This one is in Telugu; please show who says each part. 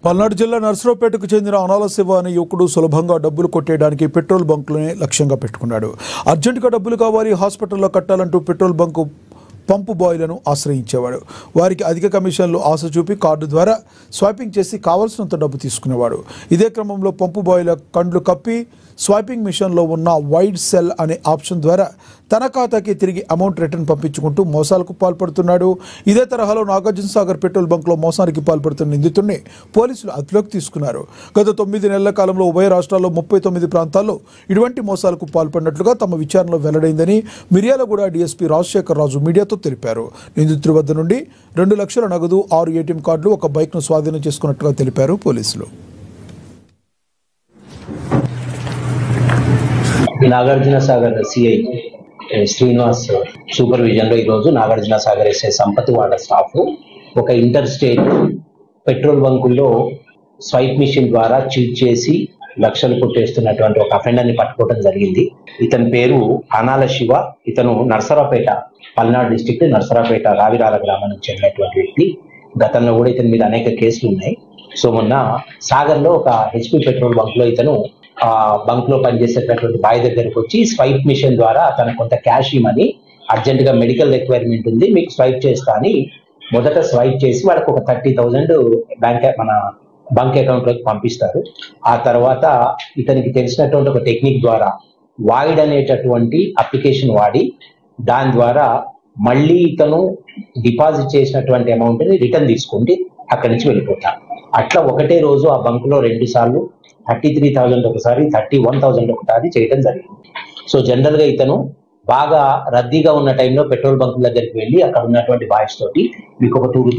Speaker 1: పల్నాడు జిల్లా నర్సరావుపేటకు చెందిన అనాల శివ అనే యువకుడు సులభంగా డబ్బులు కొట్టేయడానికి పెట్రోల్ బంకులనే లక్ష్యంగా పెట్టుకున్నాడు. అర్జెంటుగా డబ్బులు కావాలి, హాస్పిటల్లో కట్టాలంటూ పెట్రోల్ బంకు పంపు బాయ్లను ఆశ్రయించేవాడు. వారికి అధిక కమిషన్లు ఆశ చూపి కార్డు ద్వారా స్వైపింగ్ చేసి కావాల్సినంత డబ్బు తీసుకునేవాడు. ఇదే క్రమంలో పంపు బాయ్ల కండ్లు కప్పి స్వైపింగ్ మిషన్లో ఉన్న వైడ్ సెల్ అనే ఆప్షన్ ద్వారా తన ఖాతాకి తిరిగి అమౌంట్ రిటర్న్ పంపించుకుంటూ మోసాలకు పాల్పడుతున్నాడు. ఇదే తరహాలో నాగార్జునసాగర్ పెట్రోల్ బంక్లో మోసానికి పాల్పడుతున్న నిందితుడిని పోలీసులు అదుపులోకి తీసుకున్నారు. గత 9 నెలల కాలంలో ఉభయ రాష్ట్రాల్లో 39 ప్రాంతాల్లో ఇటువంటి మోసాలకు పాల్పడినట్లుగా తమ విచారణలో వెల్లడైందని మిర్యాలగూడ డీఎస్పీ రాజశేఖర్ రాజు మీడియాతో తెలిపారు. నిందితుడి వద్ద నుండి 2 లక్షల నగదు, 6 ఏటీఎం కార్డులు, ఒక బైక్ను స్వాధీనం చేసుకున్నట్లుగా తెలిపారు పోలీసులు.
Speaker 2: నాగార్జునసాగర్ సిఐ శ్రీనివాస్ సూపర్విజన్లో ఈరోజు నాగార్జునసాగర్ ఎస్ఐ సంపత్ వాళ్ళ స్టాఫ్ ఒక ఇంటర్ స్టేట్ పెట్రోల్ బంకుల్లో స్వైప్ మిషన్ ద్వారా చీట్ చేసి లక్షలు కొట్టేస్తున్నటువంటి ఒక అఫెండర్ని పట్టుకోవడం జరిగింది. ఇతని పేరు అనాల శివ. ఇతను నర్సరావుపేట, పల్నాడు డిస్టిక్ట్ నర్సరావుపేట రావిరాల గ్రామానికి చెందినటువంటి వ్యక్తి. గతంలో కూడా ఇతని మీద అనేక కేసులు ఉన్నాయి. సో మొన్న సాగర్లో ఒక హెచ్పి పెట్రోల్ బంక్లో ఇతను బంక్ లో పనిచేసేటటువంటి బాయ్ దగ్గరకు వచ్చి స్వైప్ మిషన్ ద్వారా తనకు కొంత క్యాష్ ఇవ్వమని, అర్జెంట్ గా మెడికల్ రిక్వైర్మెంట్ ఉంది, మీకు స్వైప్ చేస్తా అని మొదట స్వైప్ చేసి వాళ్ళకి ఒక 30,000 మన బంక్ అకౌంట్ లోకి పంపిస్తారు. ఆ తర్వాత ఇతనికి తెలిసినటువంటి ఒక టెక్నిక్ ద్వారా వాయిడ్ అనేటటువంటి అప్లికేషన్ వాడి దాని ద్వారా మళ్ళీ ఇతను డిపాజిట్ చేసినటువంటి అమౌంట్ ని రిటర్న్ తీసుకుంటే అక్కడి నుంచి వెళ్ళిపోతారు. అట్లా ఒకటే రోజు ఆ బంక్ లో 2 సార్లు 33,000 ఒకసారి, 31,000 ఒకసారి చేయడం జరిగింది. సో జనరల్ గా ఇతను బాగా రద్దీగా ఉన్న టైంలో పెట్రోల్ బంక్ దగ్గరికి వెళ్ళి అక్కడ ఉన్నటువంటి బాయ్స్ తోటి మీకు ఒక 2 రూపీస్